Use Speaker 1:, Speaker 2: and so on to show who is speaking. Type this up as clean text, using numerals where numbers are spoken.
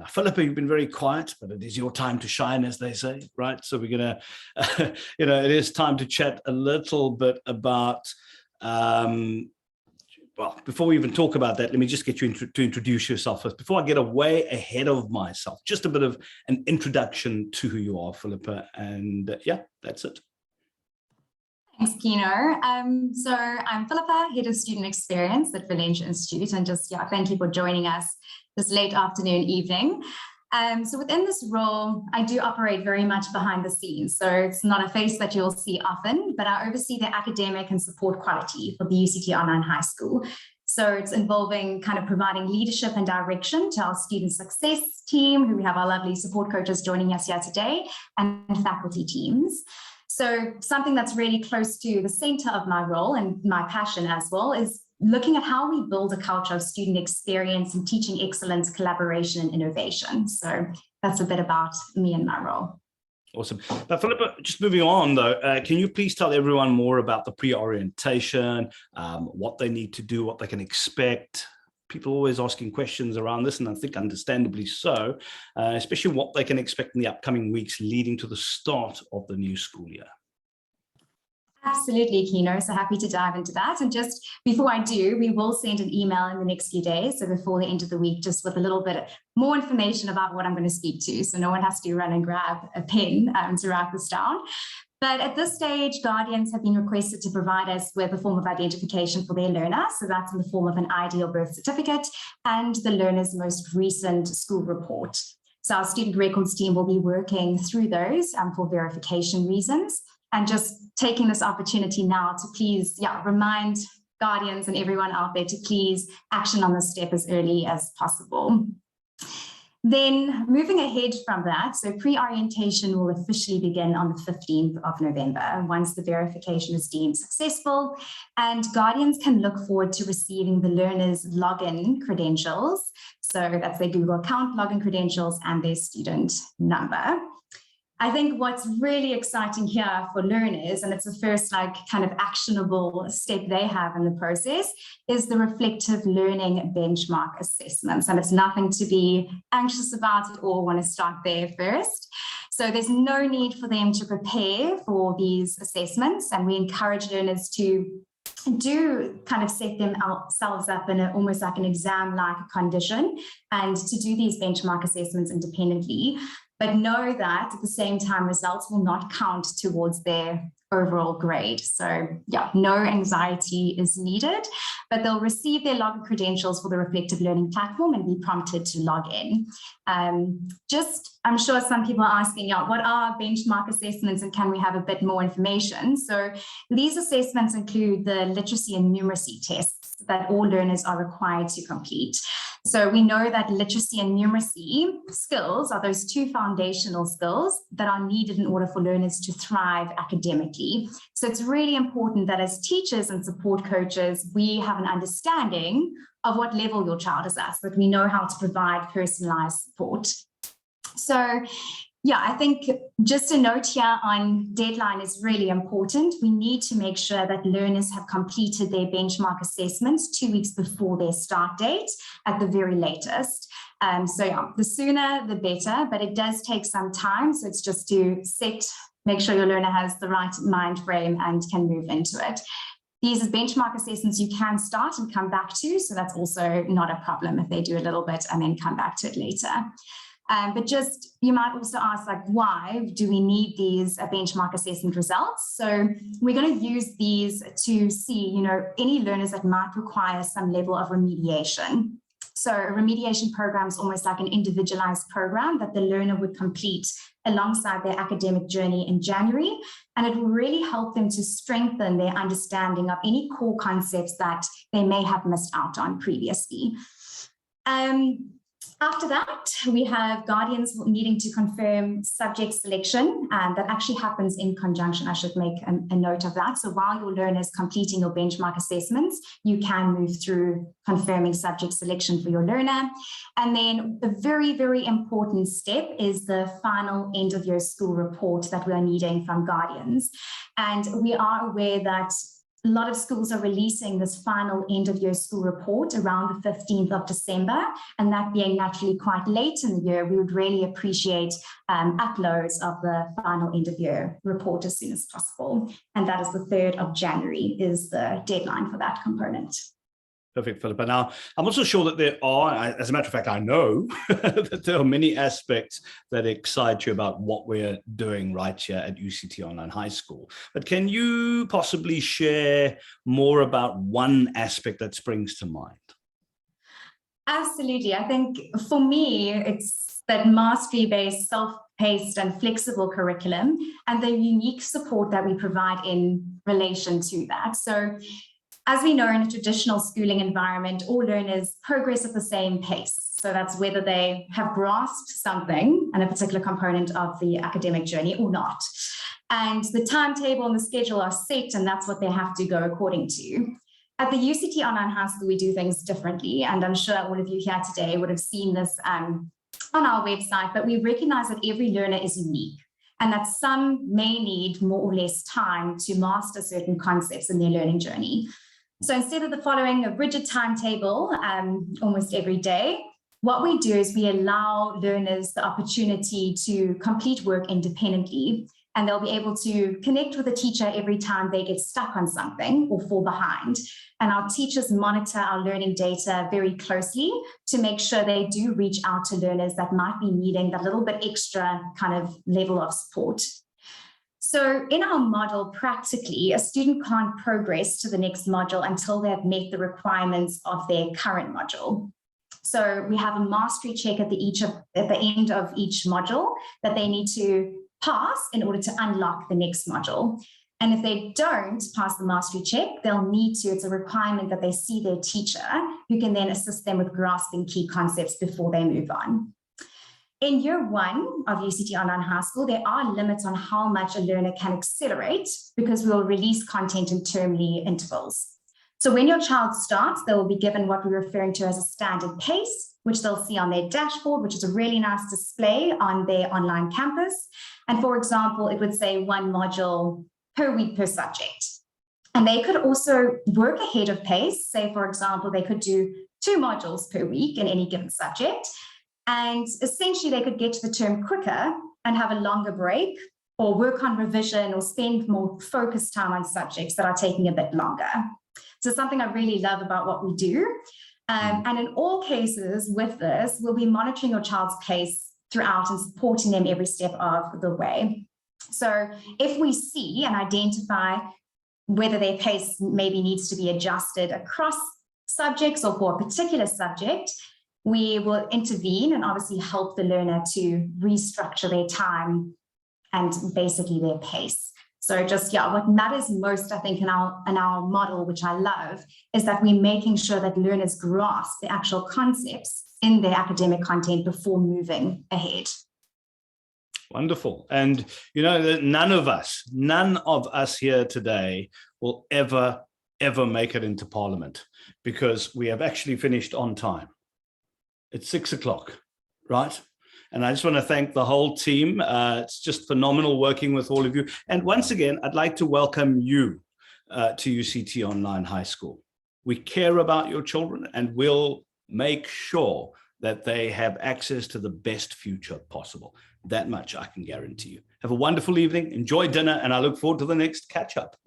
Speaker 1: Philippa, you've been very quiet, but it is your time to shine, as they say, right? So we're going to, it is time to chat a little bit about, well, before we even talk about that, let me just get you to introduce yourself first. Before I get way ahead of myself, just a bit of an introduction to who you are, Philippa. And yeah, that's it.
Speaker 2: Thanks, Kino. So I'm Philippa, Head of Student Experience at Valencia Institute, and thank you for joining us this late afternoon, evening. So within this role, I do operate very much behind the scenes. So it's not a face that you'll see often, but I oversee the academic and support quality for the UCT Online High School. So it's involving kind of providing leadership and direction to our student success team, who we have our lovely support coaches joining us here today, and faculty teams. So something that's really close to the center of my role and my passion as well is looking at how we build a culture of student experience and teaching excellence, collaboration, and innovation. So that's a bit about me and my role.
Speaker 1: Awesome. But Philippa, just moving on though, can you please tell everyone more about the pre-orientation, what they need to do, what they can expect? People are always asking questions around this, and I think understandably so, especially what they can expect in the upcoming weeks leading to the start of the new school year.
Speaker 2: Absolutely, Kino. So happy to dive into that. And just before I do, we will send an email in the next few days, so before the end of the week, just with a little bit more information about what I'm going to speak to. So no one has to run and grab a pen to write this down. But at this stage, guardians have been requested to provide us with a form of identification for their learner. So that's in the form of an ID or birth certificate and the learner's most recent school report. So our student records team will be working through those for verification reasons. And just taking this opportunity now to please, remind guardians and everyone out there to please action on this step as early as possible. Then moving ahead from that, so pre-orientation will officially begin on the 15th of November once the verification is deemed successful, and guardians can look forward to receiving the learner's login credentials. So that's their Google account login credentials and their student number. I think what's really exciting here for learners, and it's the first kind of actionable step they have in the process, is the reflective learning benchmark assessments. And it's nothing to be anxious about at all. Want to start there first. So there's no need for them to prepare for these assessments, and we encourage learners to do kind of set themselves up in almost like an exam-like condition and to do these benchmark assessments independently. But know that at the same time, results will not count towards their overall grade. So no anxiety is needed, but they'll receive their login credentials for the reflective learning platform and be prompted to log in. I'm sure some people are asking, what are benchmark assessments and can we have a bit more information? So these assessments include the literacy and numeracy tests that all learners are required to complete. So we know that literacy and numeracy skills are those two foundational skills that are needed in order for learners to thrive academically. So it's really important that as teachers and support coaches, we have an understanding of what level your child is at, so that we know how to provide personalized support. So I think just a note here on deadline is really important. We need to make sure that learners have completed their benchmark assessments 2 weeks before their start date at the very latest. The sooner the better, but it does take some time. So it's just to make sure your learner has the right mind frame and can move into it. These benchmark assessments you can start and come back to, so that's also not a problem if they do a little bit and then come back to it later. But you might also ask, why do we need these benchmark assessment results? So we're going to use these to see, any learners that might require some level of remediation. So a remediation program is almost like an individualized program that the learner would complete alongside their academic journey in January, and it will really help them to strengthen their understanding of any core concepts that they may have missed out on previously. After that, we have guardians needing to confirm subject selection, and that actually happens in conjunction. I should make a note of that. So while your learner is completing your benchmark assessments, you can move through confirming subject selection for your learner. And then the very, very important step is the final end of year school report that we are needing from guardians. And we are aware that a lot of schools are releasing this final end of year school report around the 15th of December, and that being naturally quite late in the year, we would really appreciate uploads of the final end of year report as soon as possible. And that is the 3rd of January is the deadline for that component.
Speaker 1: Perfect, Philippa. Now, I'm also sure that there are, as a matter of fact, I know that there are many aspects that excite you about what we're doing right here at UCT Online High School. But can you possibly share more about one aspect that springs to mind?
Speaker 2: Absolutely. I think for me, it's that mastery-based, self-paced and flexible curriculum and the unique support that we provide in relation to that. So as we know, in a traditional schooling environment, all learners progress at the same pace. So that's whether they have grasped something and a particular component of the academic journey or not. And the timetable and the schedule are set, and that's what they have to go according to. At the UCT Online High School, we do things differently. And I'm sure all of you here today would have seen this on our website, but we recognize that every learner is unique and that some may need more or less time to master certain concepts in their learning journey. So instead of following a rigid timetable almost every day, what we do is we allow learners the opportunity to complete work independently, and they'll be able to connect with a teacher every time they get stuck on something or fall behind. And our teachers monitor our learning data very closely to make sure they do reach out to learners that might be needing that little bit extra kind of level of support. So in our model, practically, a student can't progress to the next module until they have met the requirements of their current module. So we have a mastery check at the end of each module that they need to pass in order to unlock the next module. And if they don't pass the mastery check, they'll need to, it's a requirement that they see their teacher who can then assist them with grasping key concepts before they move on. In year 1 of UCT Online High School, there are limits on how much a learner can accelerate because we'll release content in termly intervals. So when your child starts, they will be given what we're referring to as a standard pace, which they'll see on their dashboard, which is a really nice display on their online campus. And for example, it would say 1 module per week per subject. And they could also work ahead of pace. Say, for example, they could do 2 modules per week in any given subject. And essentially, they could get to the term quicker and have a longer break or work on revision or spend more focused time on subjects that are taking a bit longer. So something I really love about what we do. And in all cases with this, we'll be monitoring your child's pace throughout and supporting them every step of the way. So if we see and identify whether their pace maybe needs to be adjusted across subjects or for a particular subject, we will intervene and obviously help the learner to restructure their time and basically their pace. So just, yeah, what matters most, I think, in our model, which I love, is that we're making sure that learners grasp the actual concepts in their academic content before moving ahead.
Speaker 1: Wonderful. And, you know, none of us here today will ever make it into Parliament because we have actually finished on time. It's 6 o'clock, right? And I just want to thank the whole team. It's just phenomenal working with all of you. And once again, I'd like to welcome you to UCT Online High School. We care about your children and we'll make sure that they have access to the best future possible. That much I can guarantee you. Have a wonderful evening, enjoy dinner, and I look forward to the next catch-up.